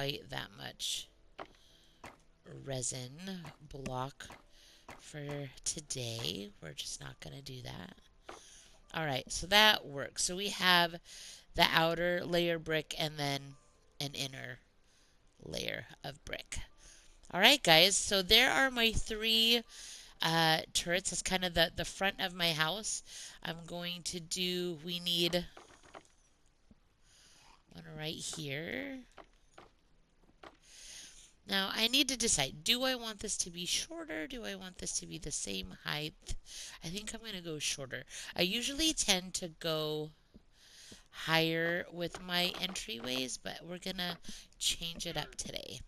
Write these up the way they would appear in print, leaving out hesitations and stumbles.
quite that much resin block for today. We're just not going to do that. All right, so that works. So we have the outer layer brick and then an inner layer of brick. All right, guys, so there are my three turrets. That's kind of the front of my house. We need one right here. Now, I need to decide, do I want this to be shorter? Do I want this to be the same height? I think I'm going to go shorter. I usually tend to go higher with my entryways, but we're going to change it up today.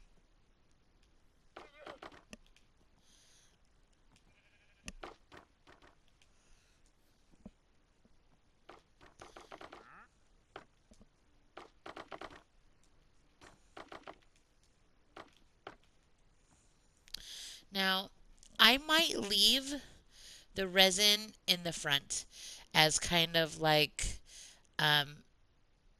Now, I might leave the resin in the front as kind of like um,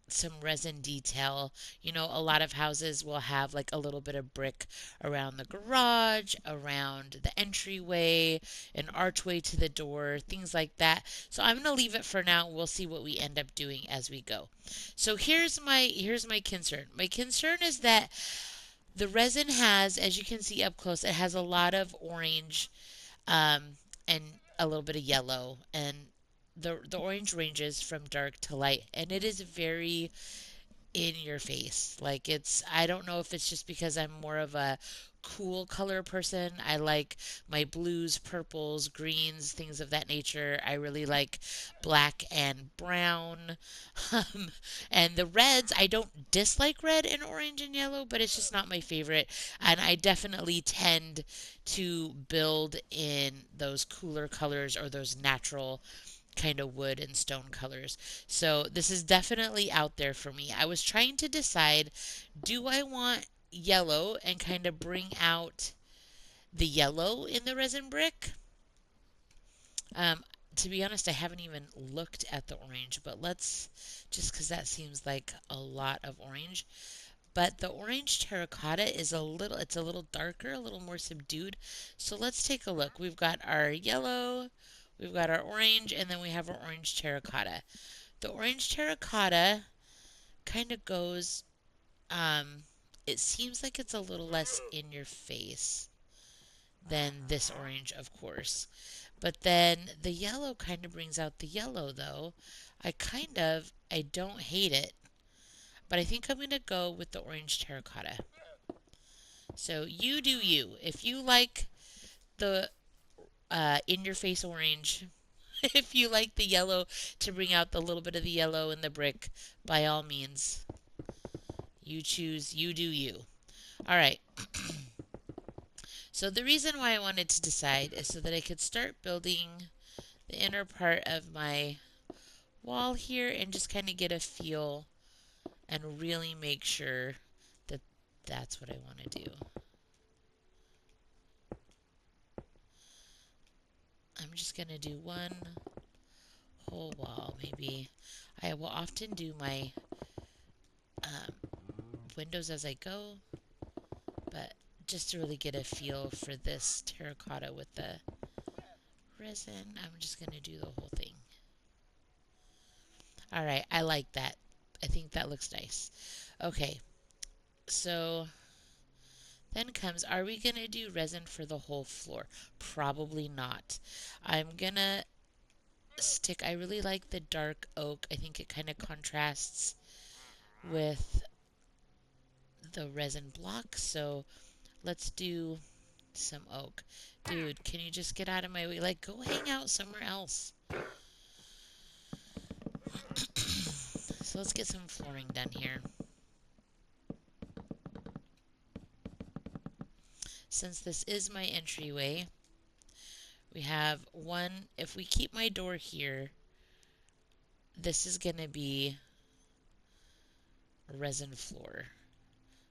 some resin detail. You know, a lot of houses will have like a little bit of brick around the garage, around the entryway, an archway to the door, things like that. So I'm going to leave it for now. We'll see what we end up doing as we go. So here's my concern. My concern is that the resin has, as you can see up close, it has a lot of orange um, and a little bit of yellow, and the orange ranges from dark to light, and it is very in your face. Like, I don't know if it's just because I'm more of a cool color person. I like my blues, purples, greens, things of that nature. I really like black and brown. Um, and the reds, I don't dislike red and orange and yellow, but it's just not my favorite. And I definitely tend to build in those cooler colors or those natural kind of wood and stone colors. So this is definitely out there for me. I was trying to decide, do I want yellow and kind of bring out the yellow in the resin brick? Um, to be honest, I haven't even looked at the orange, but let's just because that seems like a lot of orange. But the orange terracotta it's a little darker, a little more subdued. So let's take a look. We've got our yellow, we've got our orange, and then we have our orange terracotta. The orange terracotta kind of goes, um, it seems like it's a little less in your face than this orange, of course. But then the yellow kind of brings out the yellow, though. I don't hate it, but I think I'm going to go with the orange terracotta. So you do you. If you like the in your face orange, if you like the yellow to bring out the little bit of the yellow in the brick, by all means, you choose, you do you. All right. So the reason why I wanted to decide is so that I could start building the inner part of my wall here and just kind of get a feel and really make sure that that's what I want to do. I'm just going to do one whole wall. Maybe I will often do my windows as I go, but just to really get a feel for this terracotta with the resin, I'm just going to do the whole thing. All right, I like that. I think that looks nice. Okay, so then comes, are we going to do resin for the whole floor? Probably not. I'm going to I really like the dark oak. I think it kind of contrasts with the resin block, so let's do some oak. Dude, can you just get out of my way? Like, go hang out somewhere else. So let's get some flooring done here. Since this is my entryway, we have one, if we keep my door here, this is going to be a resin floor.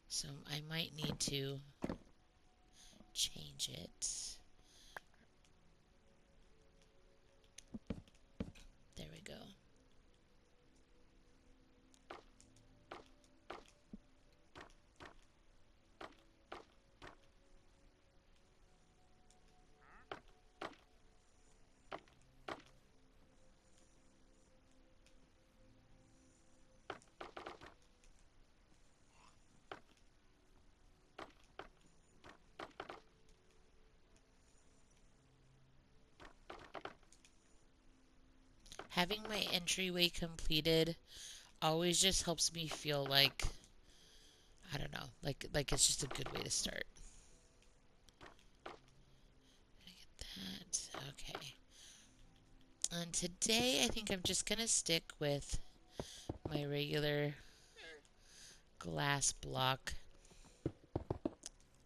So I might need to change it. There we go. Having my entryway completed always just helps me feel like, I don't know, like it's just a good way to start. Did I get that? Okay. And today I think I'm just gonna stick with my regular glass block.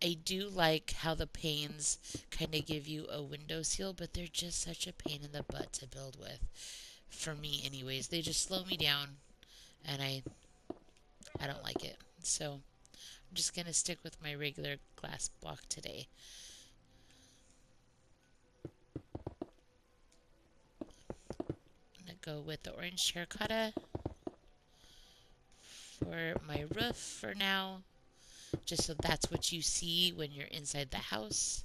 I do like how the panes kind of give you a window seal, but they're just such a pain in the butt to build with. For me anyways. They just slow me down and I don't like it. So I'm just going to stick with my regular glass block today. I'm going to go with the orange terracotta for my roof for now, just so that's what you see when you're inside the house.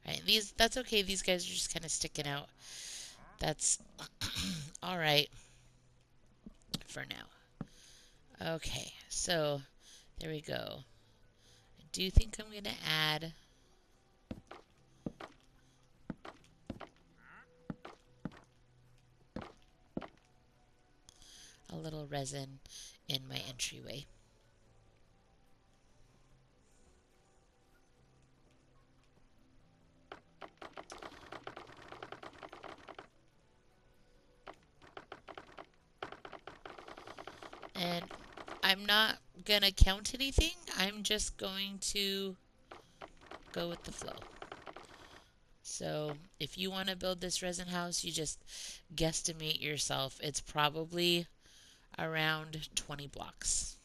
Right, that's okay. These guys are just kind of sticking out. That's all right for now. Okay, so there we go. I do think I'm going to add a little resin in my entryway. And I'm not gonna count anything. I'm just going to go with the flow. So if you want to build this resin house, you just guesstimate yourself. It's probably around 20 blocks.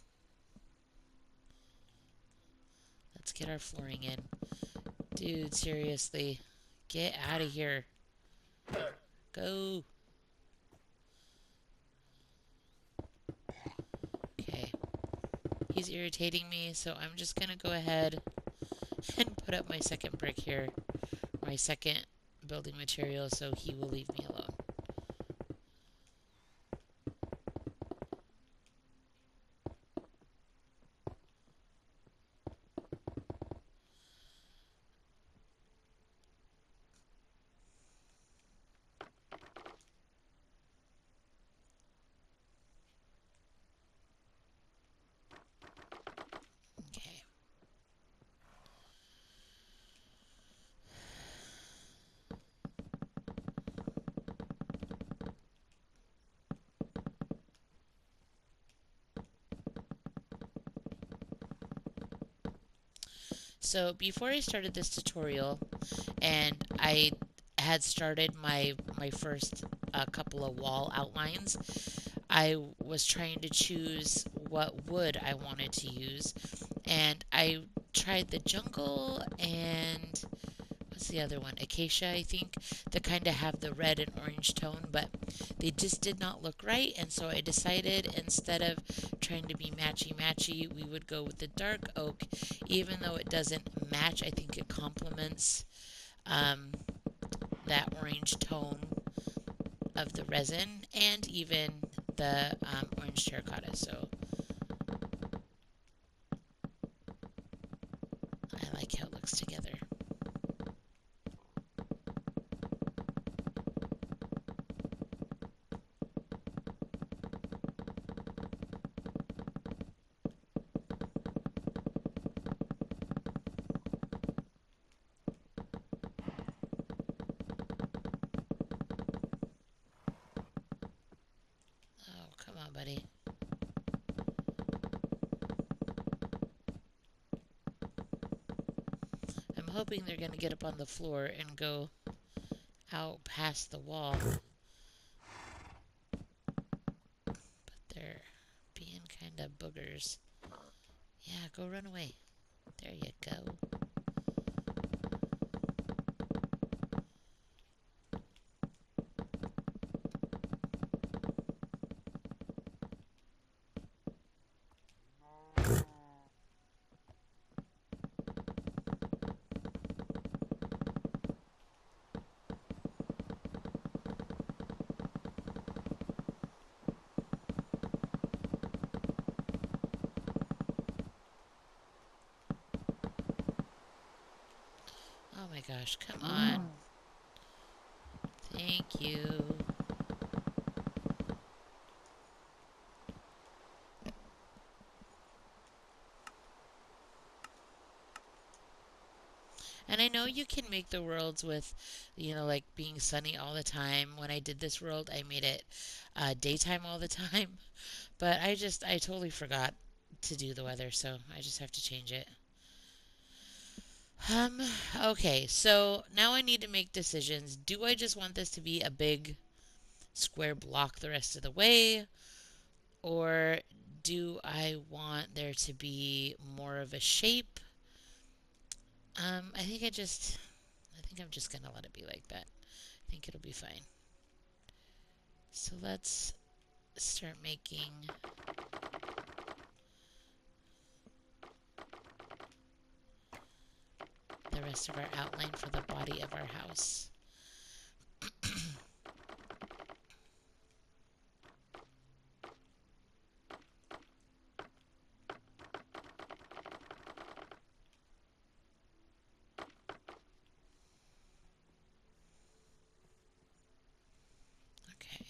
Let's get our flooring in. Dude, seriously. Get out of here. Go. Okay. He's irritating me, so I'm just going to go ahead and put up my second brick here. My second building material, so he will leave me alone. Okay. So before I started this tutorial, and I had started my first couple of wall outlines, I was trying to choose what wood I wanted to use, and I tried the jungle and what's the other one? Acacia, I think, that kind of have the red and orange tone, but they just did not look right, and so I decided instead of trying to be matchy-matchy, we would go with the dark oak. Even though it doesn't match, I think it complements um, that orange tone of the resin and even the orange terracotta. So I like how it looks together. Oh, come on, buddy. I'm hoping they're going to get up on the floor and go out past the wall. But they're being kind of boogers. Yeah, go run away. There you go. gosh, come on. Thank you. And I know you can make the worlds with, like being sunny all the time. When I did this world, I made it daytime all the time. But I totally forgot to do the weather, so I just have to change it. Um, okay, so now I need to make decisions. Do I just want this to be a big square block the rest of the way? Or do I want there to be more of a shape? I think I'm just gonna let it be like that. I think it'll be fine. So let's start making the rest of our outline for the body of our house. Okay.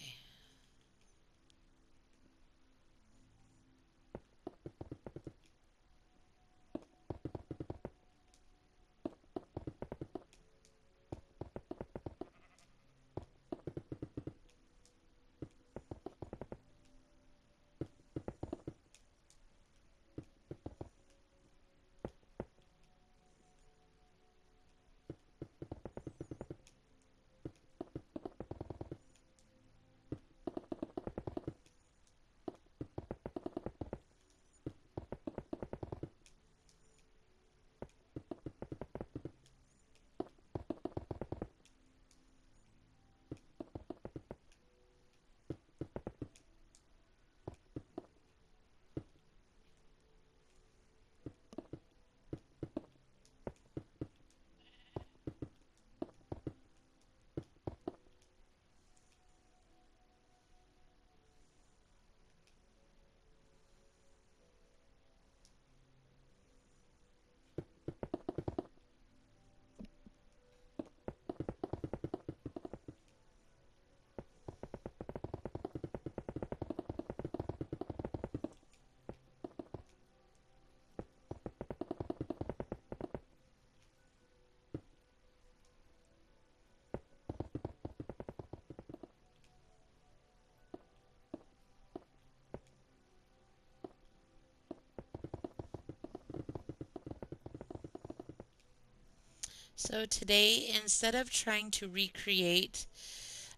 So today, instead of trying to recreate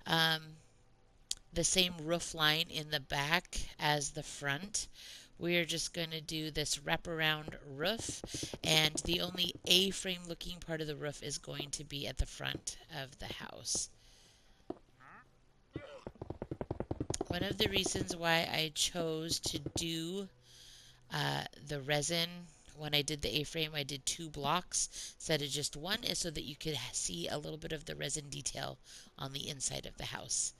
um, the same roof line in the back as the front, we're just going to do this wraparound roof, and the only A-frame looking part of the roof is going to be at the front of the house. One of the reasons why I chose to do the resin when I did the A-frame, I did 2 blocks instead of just one, is so that you could see a little bit of the resin detail on the inside of the house.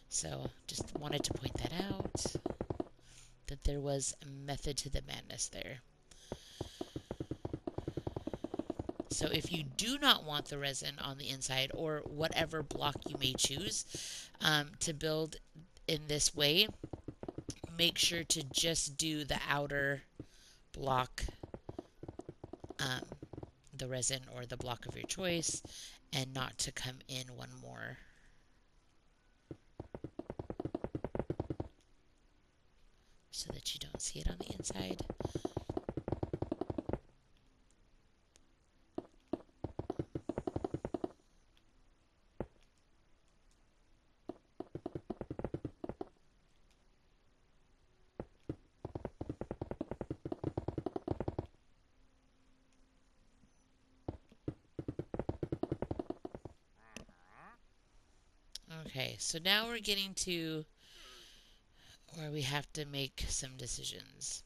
So just wanted to point that out, that there was a method to the madness there. So if you do not want the resin on the inside, or whatever block you may choose to build in this way, make sure to just do the outer block, um, the resin or the block of your choice, and not to come in one more. So that you don't see it on the inside. Okay, so now we're getting to where we have to make some decisions.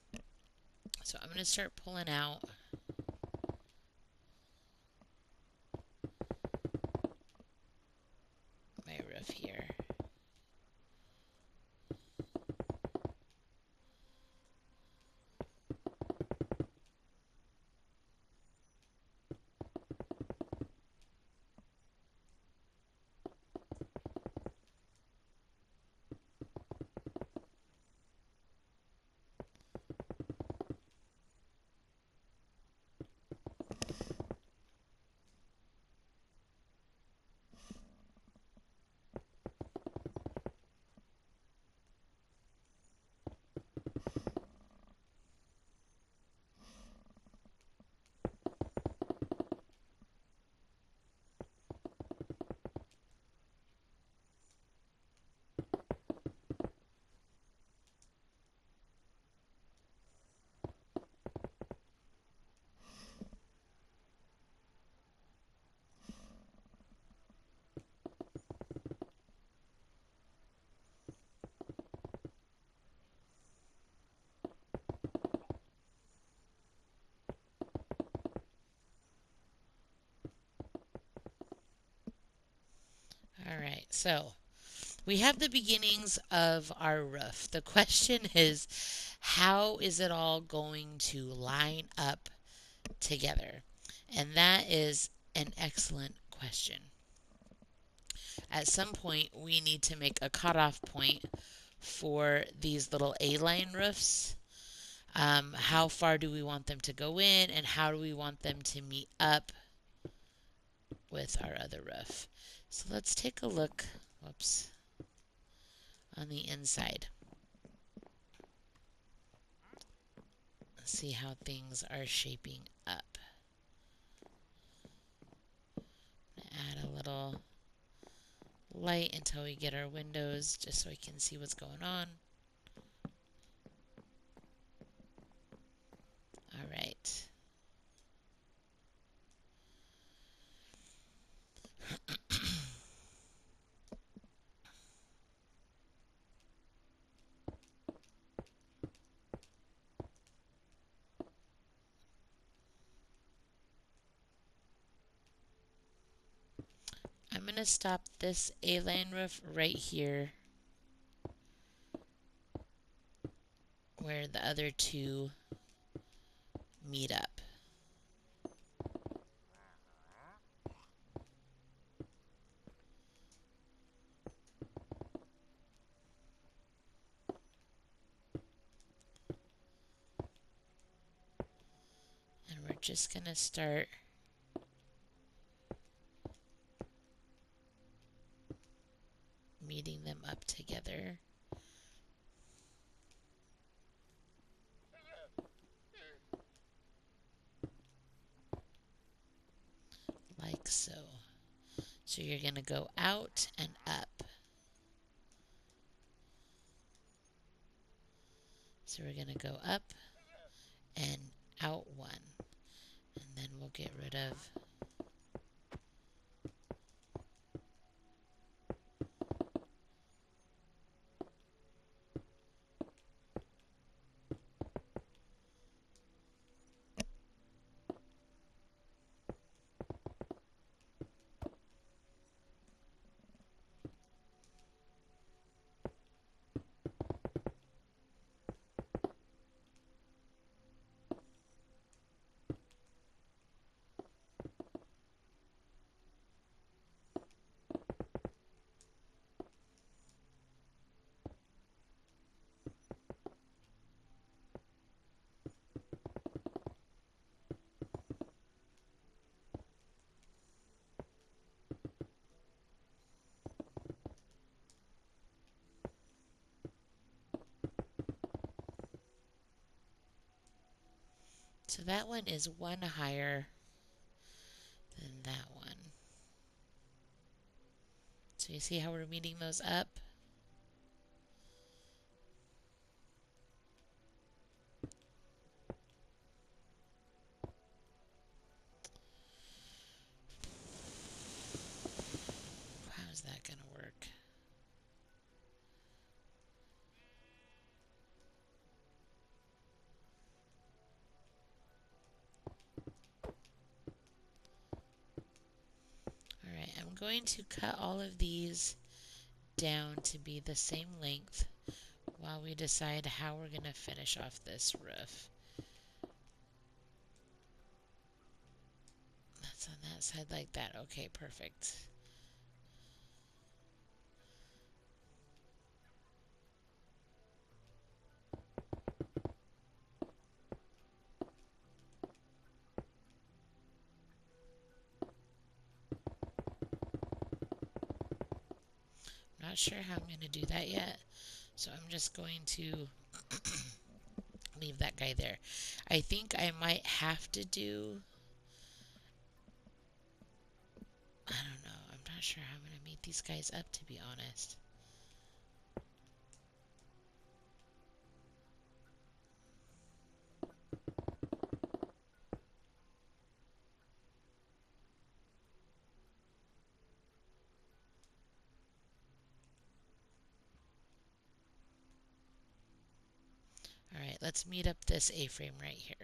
So I'm going to start pulling out my roof here. so we have the beginnings of our roof. The question is, how is it all going to line up together? And that is an excellent question. At some point, we need to make a cutoff point for these little A-line roofs. How far do we want them to go in, and how do we want them to meet up with our other roof? So let's take a look, whoops, on the inside. See how things are shaping up. Add a little light until we get our windows, just so we can see what's going on. All right. I'm going to stop this A-line roof right here where the other two meet up. And we're just going to start meeting them up together. Like so. So you're going to go out and up. So we're going to go up and out one. And then we'll get rid of so that one is one higher than that one. So you see how we're meeting those up? How's that going to work? Alright, I'm going to cut all of these down to be the same length while we decide how we're going to finish off this roof. That's on that side like that. Okay, perfect. Not sure how I'm going to do that yet, so I'm just going to leave that guy there. I think I might have to do, I don't know, I'm not sure how I'm going to meet these guys up, to be honest. Alright, let's meet up this A-frame right here.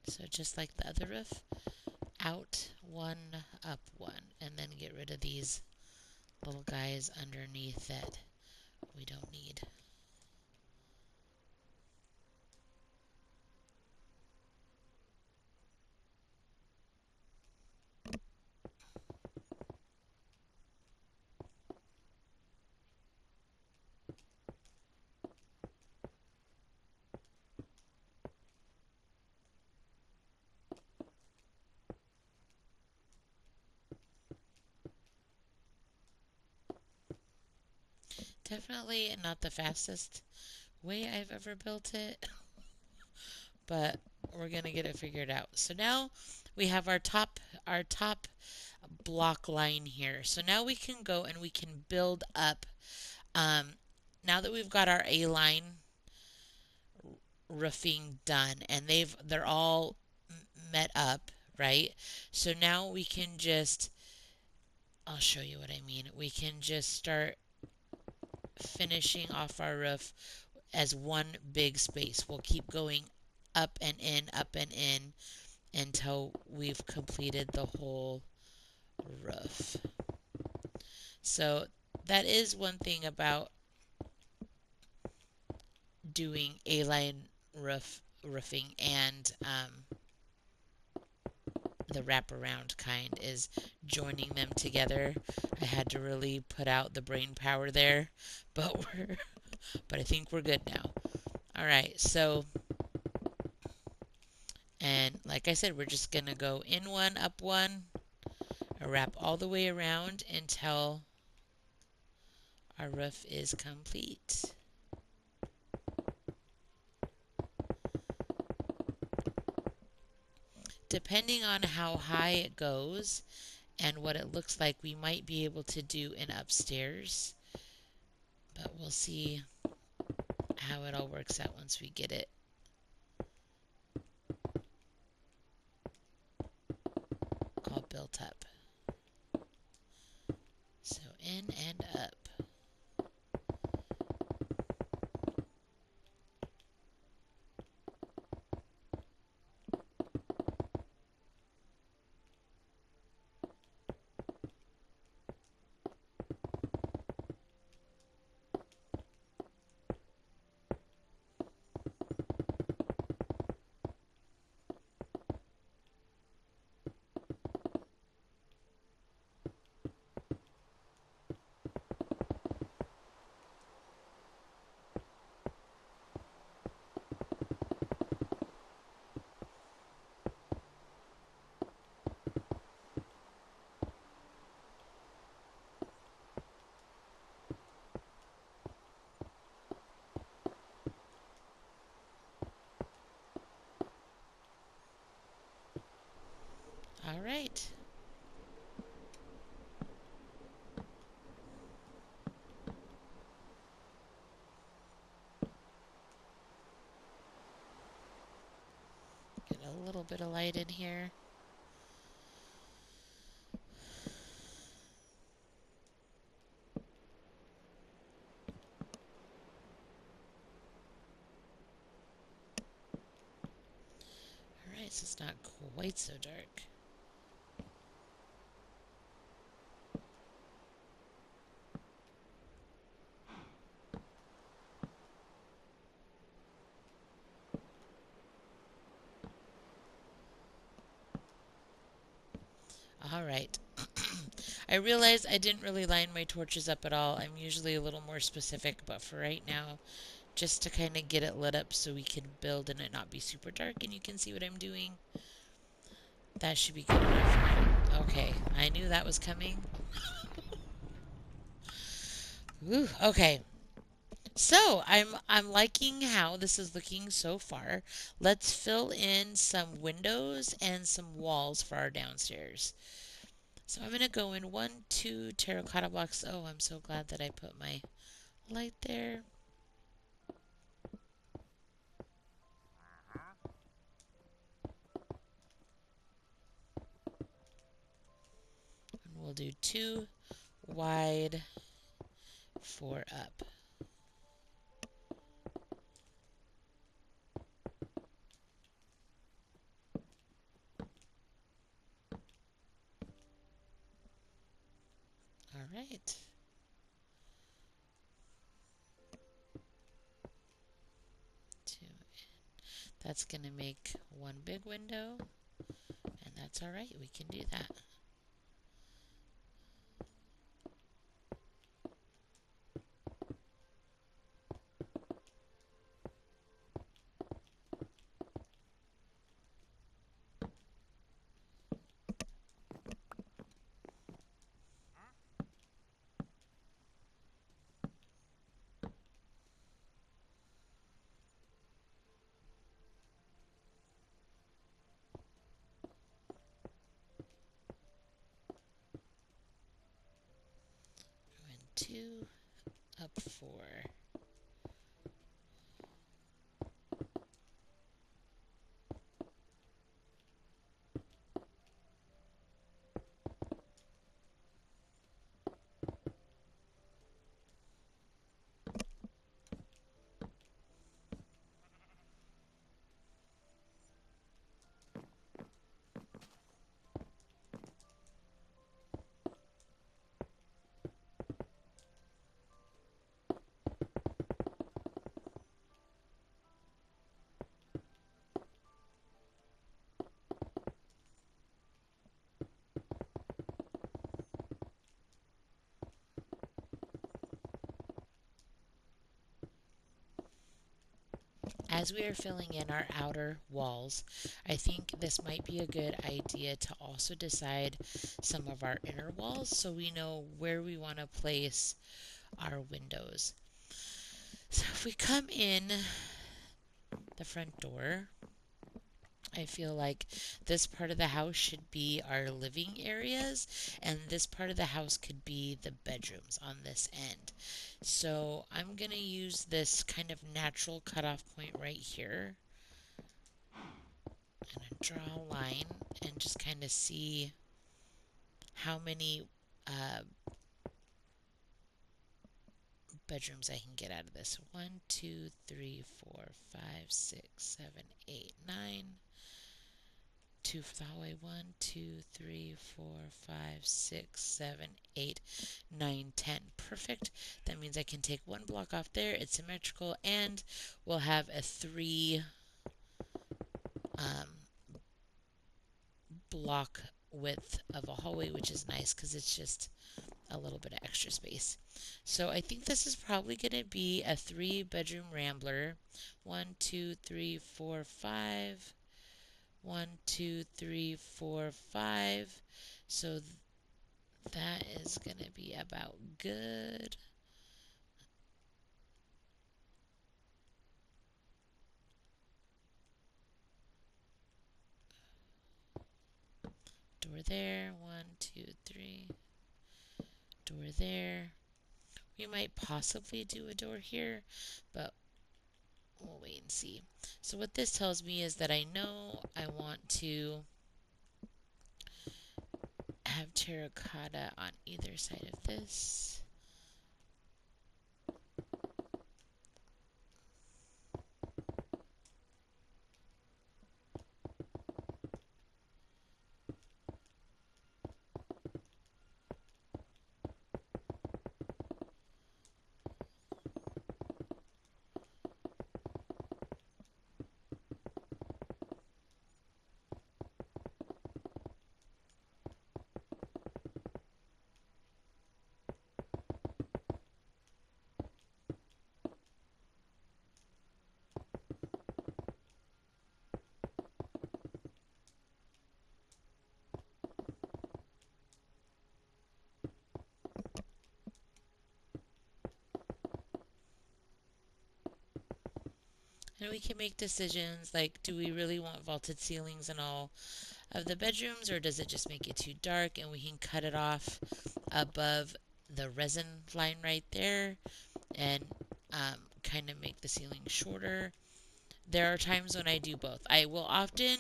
So just like the other roof, out one, up one, and then get rid of these little guys underneath that we don't need. Definitely not the fastest way I've ever built it, but we're gonna get it figured out. So now we have our top block line here. So now we can go and we can build up. Um, Now that we've got our A line roofing done and they're all met up, right? So now we can just, I'll show you what I mean. We can just start finishing off our roof as one big space. We'll keep going up and in until we've completed the whole roof. So that is one thing about doing A-line roofing and the wraparound kind is joining them together. I had to really put out the brain power there, but but I think we're good now. All right, so and like I said, we're just gonna go in one, up one, wrap all the way around until our roof is complete. Depending on how high it goes and what it looks like, we might be able to do an upstairs, but we'll see how it all works out once we get it all built up. So in and up. All right. Get a little bit of light in here. All right, so it's not quite so dark. All right. I realize I didn't really line my torches up at all. I'm usually a little more specific, but for right now, just to kind of get it lit up so we can build and it not be super dark and you can see what I'm doing, that should be good enough. Okay, I knew that was coming. Ooh, okay. So I'm liking how this is looking so far. Let's fill in some windows and some walls for our downstairs. So I'm gonna go in 1, 2 terracotta blocks. Oh, I'm so glad that I put my light there. And we'll do 2 wide, 4 up. All right. Two. That's going to make one big window, and that's all right. We can do that. Going two, up four. As we are filling in our outer walls, I think this might be a good idea to also decide some of our inner walls so we know where we want to place our windows. So if we come in the front door, I feel like this part of the house should be our living areas, and this part of the house could be the bedrooms on this end. So I'm going to use this kind of natural cutoff point right here. I'm going to draw a line and just kind of see how many bedrooms I can get out of this. 1, 2, 3, 4, 5, 6, 7, 8, 9. 2 for the hallway. 1, 2, 3, 4, 5, 6, 7, 8, 9, 10. Perfect. That means I can take one block off there. It's symmetrical, and we'll have a 3 block width of a hallway, which is nice because it's just a little bit of extra space. So I think this is probably going to be a 3-bedroom rambler. 1, 2, 3, 4, 5. 1, 2, 3, 4, 5. So that is going to be about good. Door there. 1, 2, 3. Door there. We might possibly do a door here, but we'll wait and see. So what this tells me is that I know I want to have terracotta on either side of this. And we can make decisions like, do we really want vaulted ceilings in all of the bedrooms, or does it just make it too dark? And we can cut it off above the resin line right there and kind of make the ceiling shorter. There are times when I do both. I will often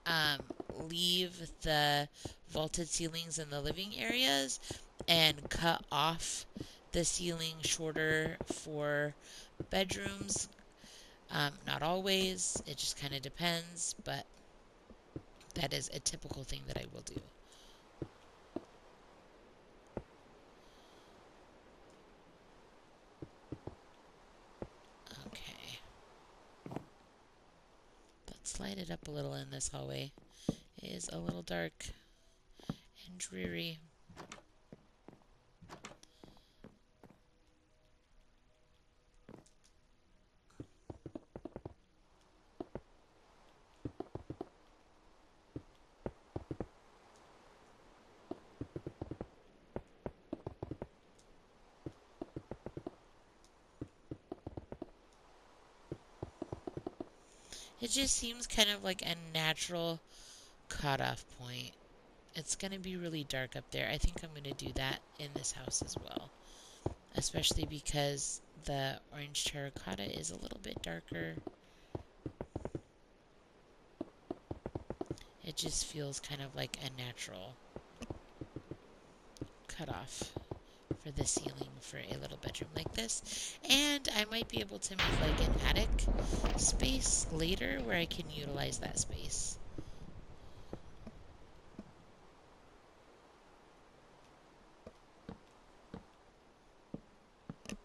um, leave the vaulted ceilings in the living areas and cut off the ceiling shorter for bedrooms. Not always, it just kind of depends, but that is a typical thing that I will do. light it up a little in this hallway. It is a little dark and dreary. It just seems kind of like a natural cutoff point. It's going to be really dark up there. I think I'm going to do that in this house as well, especially because the orange terracotta is a little bit darker. It just feels kind of like a natural cutoff for the ceiling for a little bedroom like this. And I might be able to make like an attic space later where I can utilize that space. I'm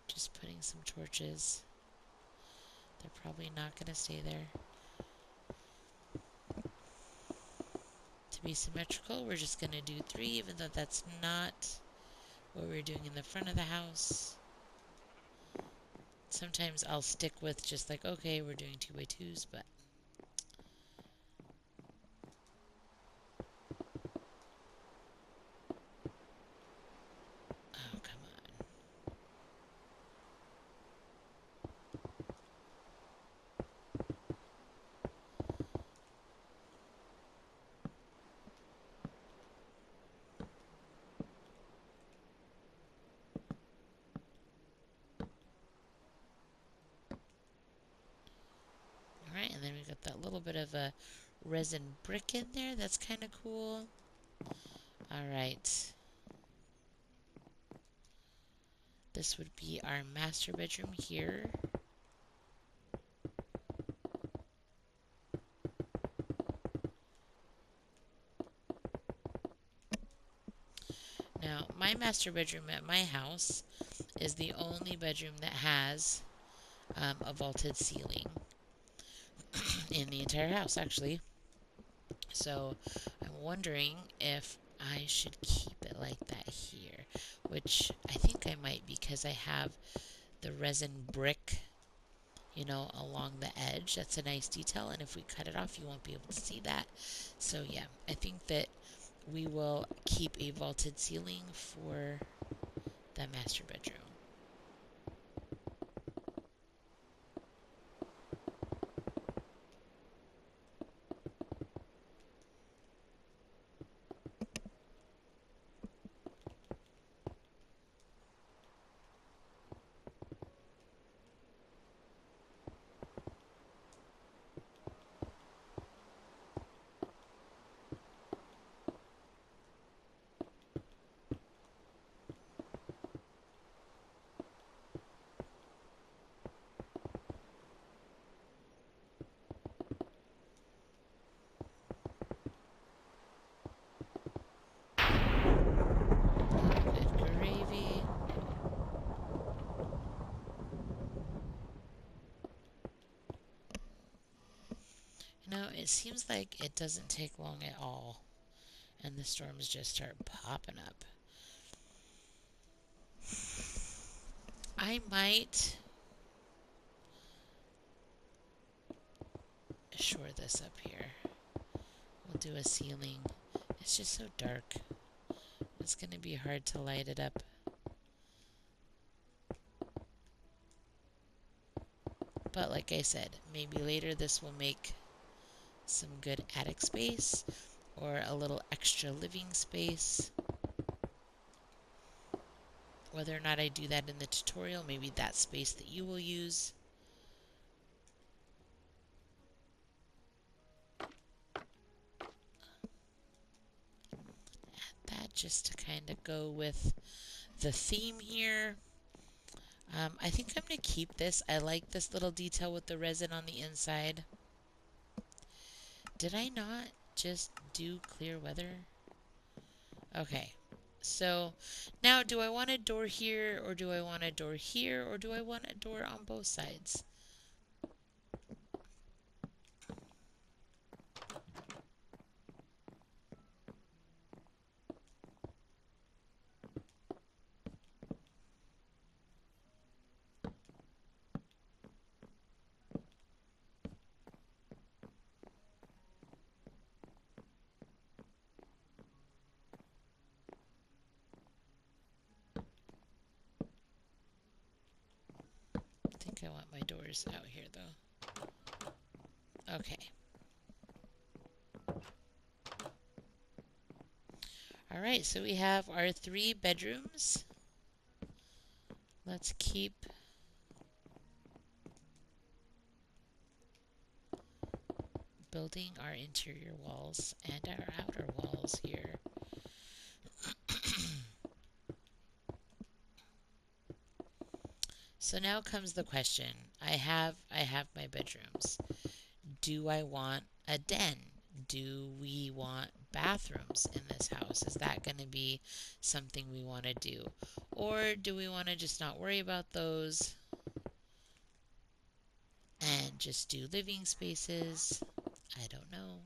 just putting some torches. They're probably not going to stay there. To be symmetrical, we're just going to do 3, even though that's not what we're doing in the front of the house. Sometimes I'll stick with just like, okay, we're doing 2x2s, but oh, come on. Alright, and then we got that little bit of a resin brick in there. That's kind of cool. Alright. This would be our master bedroom here. Now, my master bedroom at my house is the only bedroom that has a vaulted ceiling in the entire house, actually. So I'm wondering if I should keep it like that here, which I think I might because I have the resin brick, along the edge. That's a nice detail, and if we cut it off, you won't be able to see that. So yeah, I think that we will keep a vaulted ceiling for the master bedroom. Good gravy. It seems like it doesn't take long at all, and the storms just start popping up. I might shore this up here. We'll do a ceiling. It's just so dark. It's going to be hard to light it up. But like I said, maybe later this will make some good attic space or a little extra living space. Whether or not I do that in the tutorial, maybe that's space that you will use. Add that just to kind of go with the theme here. I think I'm going to keep this. I like this little detail with the resin on the inside. Did I not just do clear weather? Okay. So now do I want a door here, or do I want a door here, or do I want a door on both sides? think I want my doors out here though. Okay. All right, so we have our 3 bedrooms. Let's keep building our interior walls and our outer walls here. So now comes the question. I have my bedrooms. Do I want a den? Do we want bathrooms in this house? Is that going to be something we want to do? Or do we want to just not worry about those and just do living spaces? I don't know.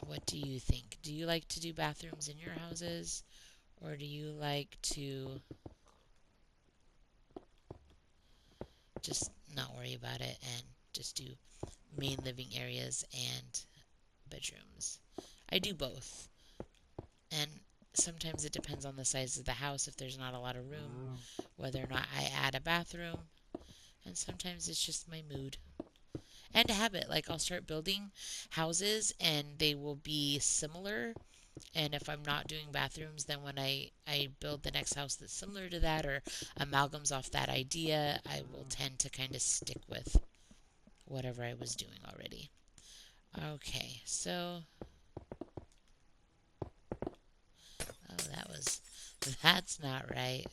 What do you think? Do you like to do bathrooms in your houses? Or do you like to just not worry about it and just do main living areas and bedrooms? I do both. And sometimes it depends on the size of the house if there's not a lot of room, whether or not I add a bathroom. And sometimes it's just my mood and habit. Like I'll start building houses and they will be similar. And if I'm not doing bathrooms, then when I build the next house that's similar to that or amalgams off that idea, I will tend to kind of stick with whatever I was doing already. Okay, so, that's not right.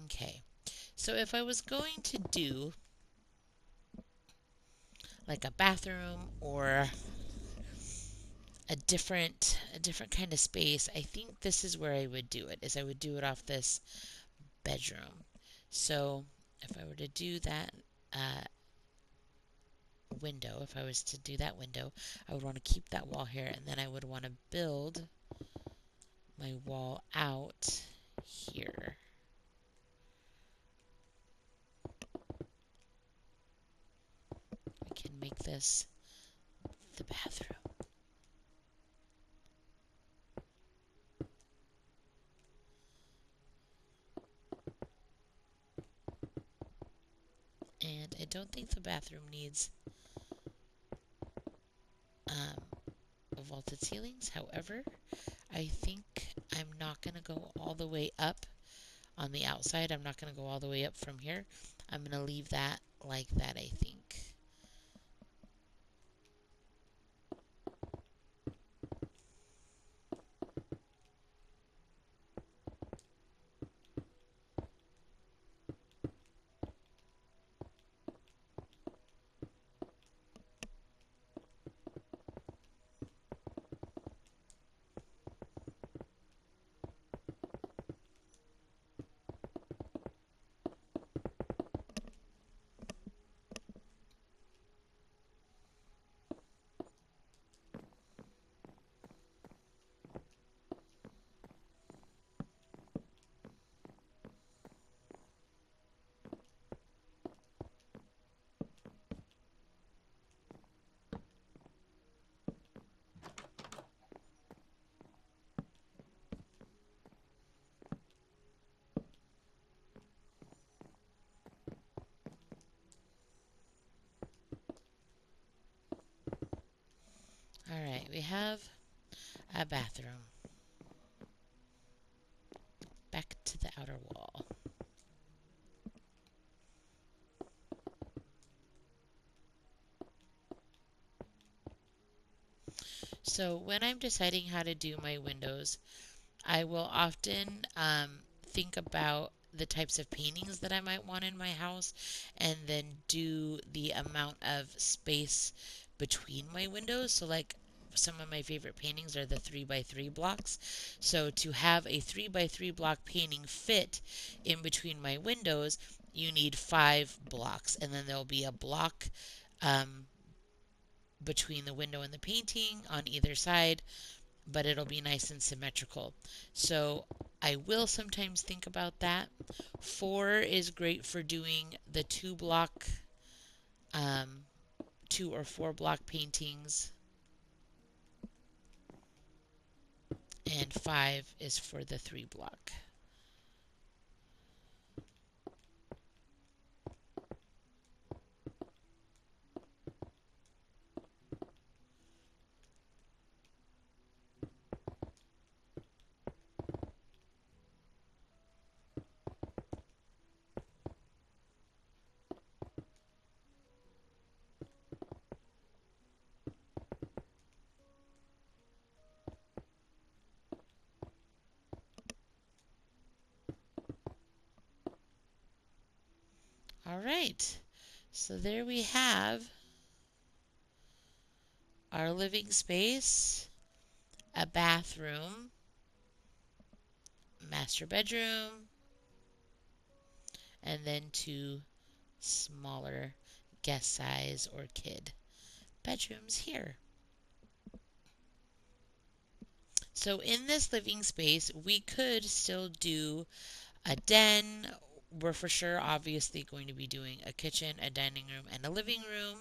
Okay, so if I was going to do like a bathroom or a different kind of space, I think this is where I would do it. Is I would do it off this bedroom. So if I were to do that uh, window, if I was to do that window, I would want to keep that wall here, and then I would want to build my wall out here. I can make this the bathroom. And I don't think the bathroom needs vaulted ceilings. However, I think I'm not going to go all the way up on the outside. I'm not going to go all the way up from here. I'm going to leave that like that, I think. Alright, we have a bathroom. Back to the outer wall. So when I'm deciding how to do my windows, I will often think about the types of paintings that I might want in my house and then do the amount of space between my windows. So, like, some of my favorite paintings are the 3x3 blocks. So, to have a 3x3 block painting fit in between my windows, you need 5 blocks, and then there'll be a block um, between the window and the painting on either side, but it'll be nice and symmetrical. So I will sometimes think about that. 4 is great for doing the um, 2 or 4 block paintings, and 5 is for the 3 block. All right, so there we have our living space, a bathroom, master bedroom, and then 2 smaller guest size or kid bedrooms here. So in this living space, we could still do a den. We're for sure obviously going to be doing a kitchen, a dining room, and a living room.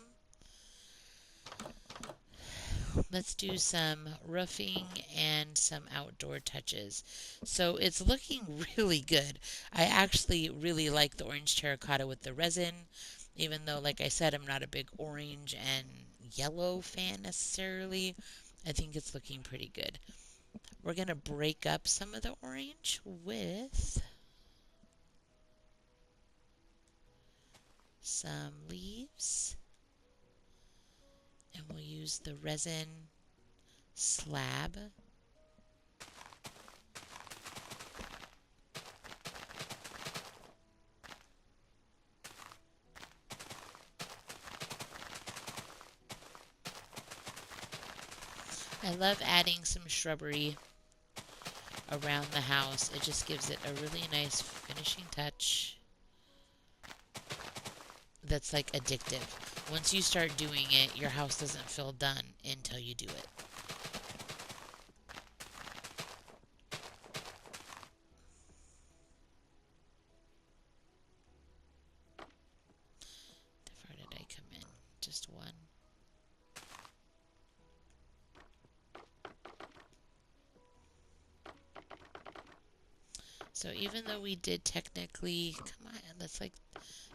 Let's do some roofing and some outdoor touches. So it's looking really good. I actually really like the orange terracotta with the resin, even though, like I said, I'm not a big orange and yellow fan necessarily. I think it's looking pretty good. We're going to break up some of the orange with some leaves, and we'll use the resin slab. I love adding some shrubbery around the house. It just gives it a really nice finishing touch that's like addictive. Once you start doing it, your house doesn't feel done until you do it. How far did I come in? Just one. So even though we did technically, come on, that's like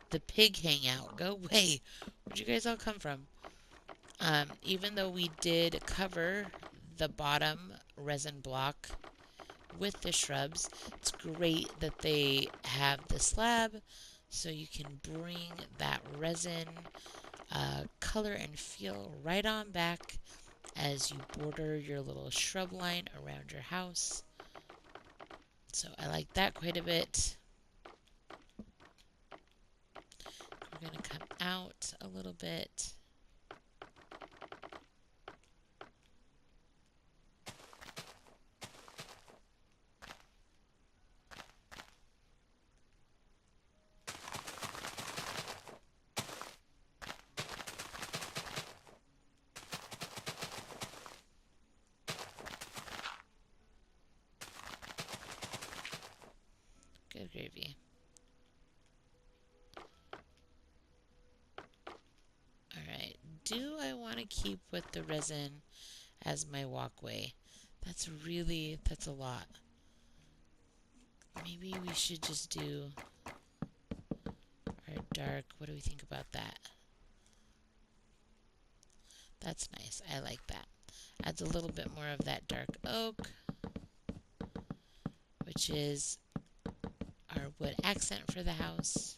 the pig hangout. Go away. Where'd you guys all come from? Even though we did cover the bottom resin block with the shrubs, it's great that they have the slab so you can bring that resin color and feel right on back as you border your little shrub line around your house. So I like that quite a bit. We're going to come out a little bit. Good gravy. Alright, do I want to keep with the resin as my walkway? That's a lot. Maybe we should just do our dark. What do we think about that? That's nice. I like that. Adds a little bit more of that dark oak, which is our wood accent for the house.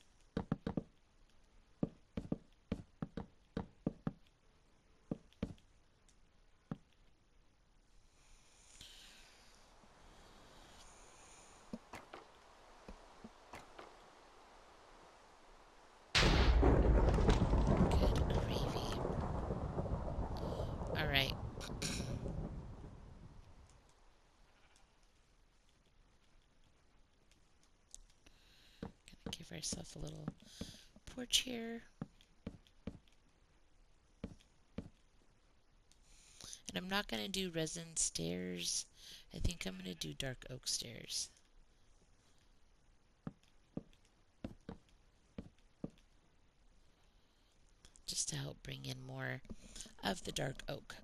Good gravy. All right. Gonna give ourselves a little porch here. And I'm not going to do resin stairs. I think I'm going to do dark oak stairs. Just to help bring in more of the dark oak.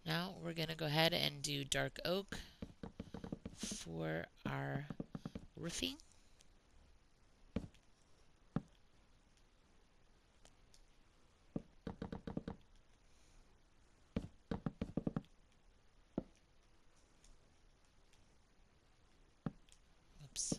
Now we're going to go ahead and do dark oak for our roofing. Oops.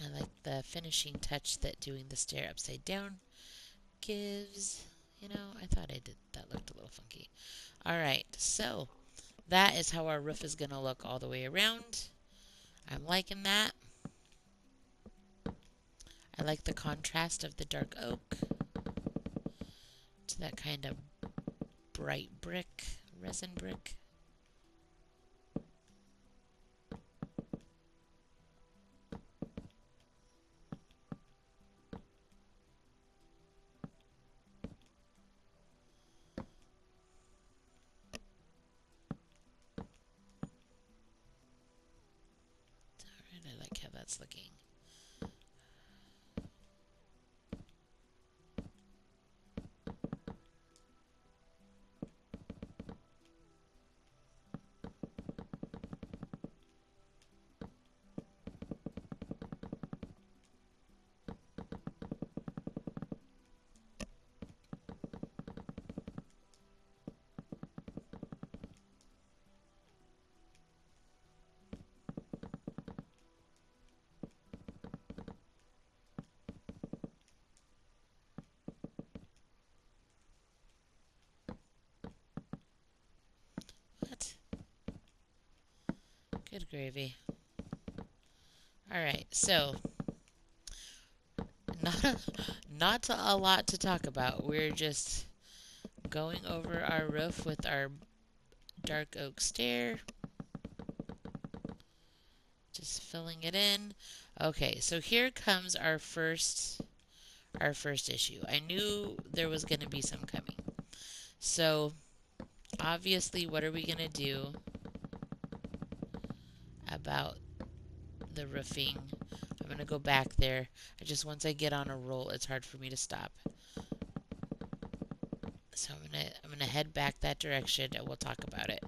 I like the finishing touch that doing the stair upside down gives. You know, I thought I did that looked a little funky. Alright, so that is how our roof is going to look all the way around. I'm liking that. I like the contrast of the dark oak to that kind of bright brick, resin brick. Alright, I like how that's looking. What? Good gravy. Alright, so not not a lot to talk about. We're just going over our roof with our dark oak stair. Just filling it in. Okay, so here comes our first issue. I knew there was going to be some coming. So, obviously, what are we going to do about the roofing? I'm going to go back there. Once I get on a roll, it's hard for me to stop. So I'm gonna head back that direction and we'll talk about it.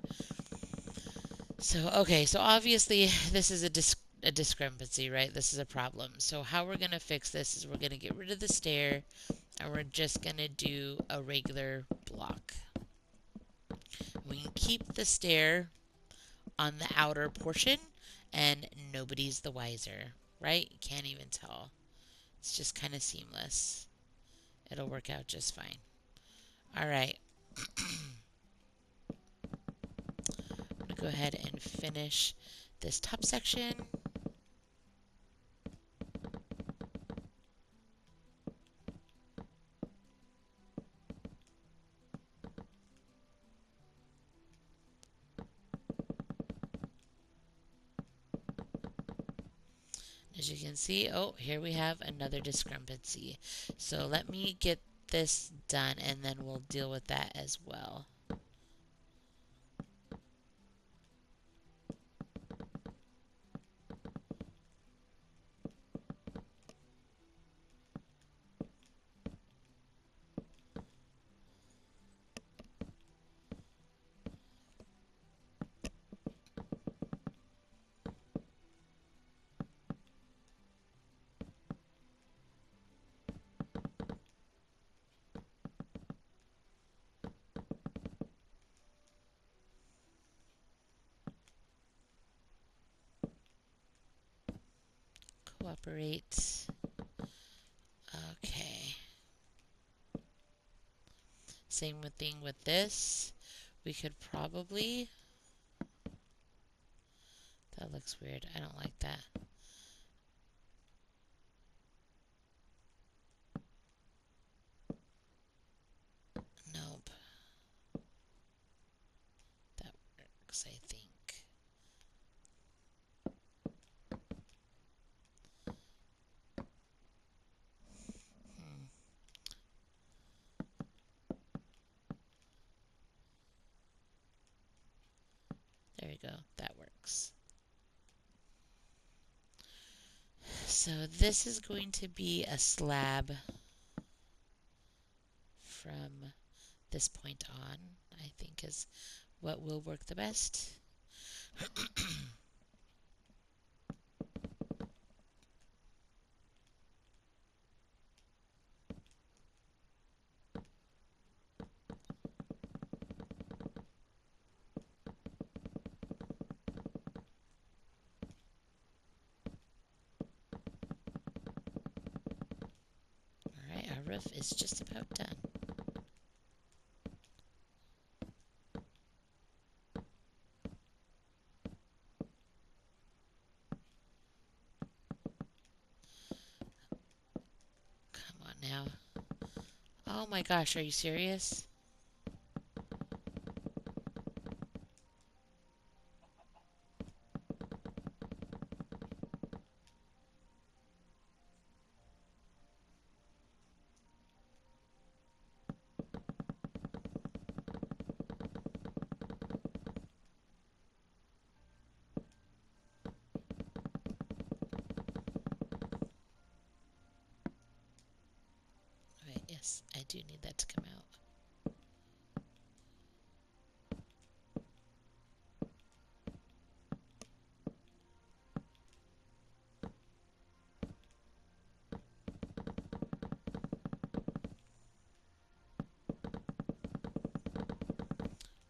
So, okay, so obviously this is a discrepancy, right? This is a problem. So how we're going to fix this is we're going to get rid of the stair and we're just going to do a regular block. We can keep the stair on the outer portion and nobody's the wiser, right? You can't even tell. It's just kind of seamless. It'll work out just fine. All right. I'm going to go ahead and finish this top section. As you can see, oh, here we have another discrepancy. So let me get this done and then we'll deal with that as well. operate. Okay. Same thing with this. We could probably... That looks weird. I don't like that. Nope. That works, I think. Hmm. There we go. That works. So this is going to be a slab from this point on, I think is what will work the best. Alright, our roof is just about done. Come on now. Oh my gosh, are you serious? Alright, yes, I do need that to come out.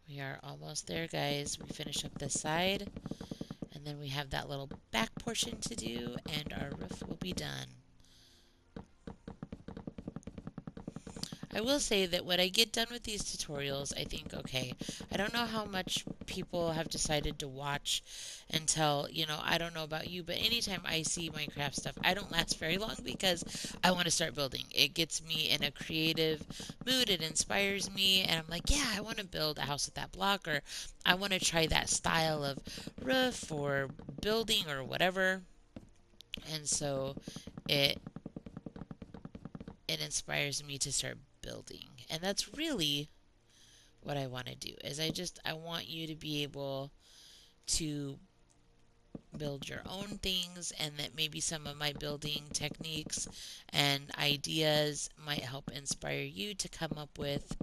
We are almost there, guys. We finish up this side, and then we have that little back portion to do, and our roof will be done. I will say that when I get done with these tutorials, I think, okay, I don't know how much people have decided to watch until, I don't know about you, but anytime I see Minecraft stuff, I don't last very long because I want to start building. It gets me in a creative mood, it inspires me, and I'm like, yeah, I want to build a house with that block, or I want to try that style of roof or building or whatever. And so it it inspires me to start building. And that's really what I want to do. I want you to be able to build your own things, and that maybe some of my building techniques and ideas might help inspire you to come up with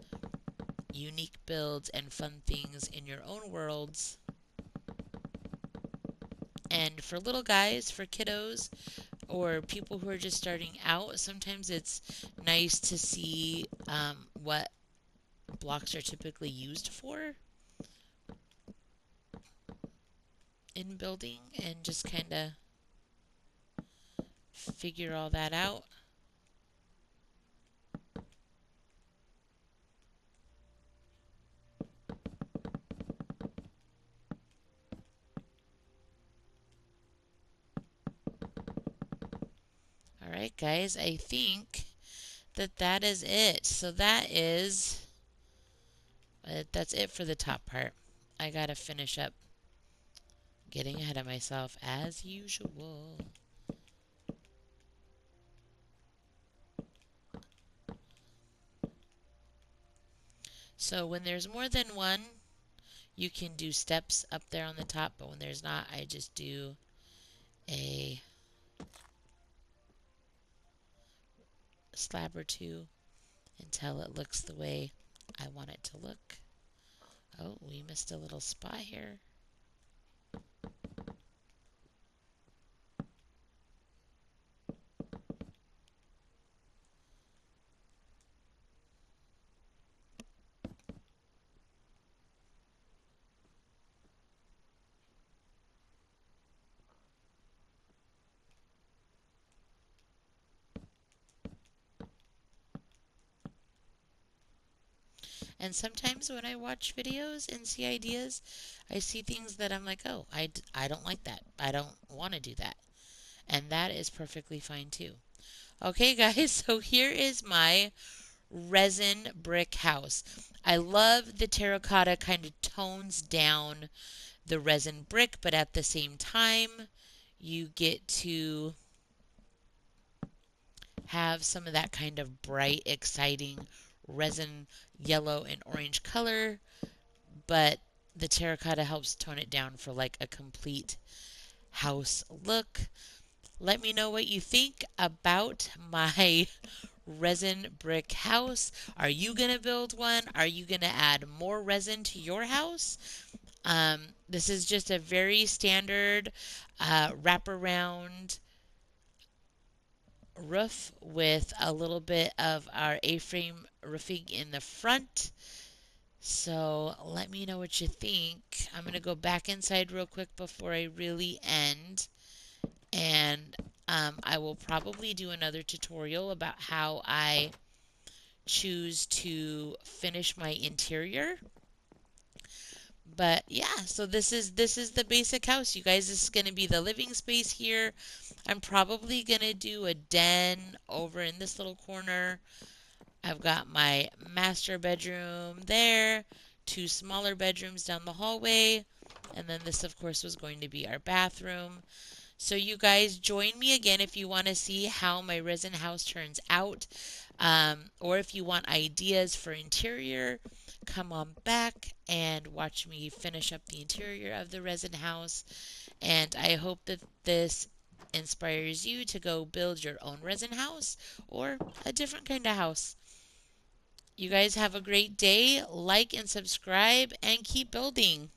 unique builds and fun things in your own worlds. And for little guys, for kiddos, or people who are just starting out, sometimes it's nice to see what blocks are typically used for in building and just kind of figure all that out. Alright guys, I think that is it. So that's it for the top part. I gotta finish up getting ahead of myself as usual. So when there's more than one, you can do steps up there on the top, but when there's not, I just do a slab or two until it looks the way I want it to look. Oh, we missed a little spot here. And sometimes when I watch videos and see ideas, I see things that I'm like, oh, I don't like that. I don't want to do that. And that is perfectly fine too. Okay, guys, so here is my resin brick house. I love the terracotta kind of tones down the resin brick, but at the same time, you get to have some of that kind of bright, exciting resin yellow and orange color, but the terracotta helps tone it down for like a complete house look. Let me know what you think about my resin brick house. Are you going to build one? Are you going to add more resin to your house? This is just a very standard wraparound roof with a little bit of our A-frame roofing in the front. So let me know what you think. I'm going to go back inside real quick before I really end. And I will probably do another tutorial about how I choose to finish my interior. But yeah, so this is the basic house, you guys. This is going to be the living space here. I'm probably going to do a den over in this little corner. I've got my master bedroom there, two smaller bedrooms down the hallway, and then this, of course, was going to be our bathroom. So you guys join me again if you want to see how my resin house turns out, or if you want ideas for interior, come on back and watch me finish up the interior of the resin house. And I hope that this inspires you to go build your own resin house or a different kind of house. You guys have a great day. Like and subscribe and keep building.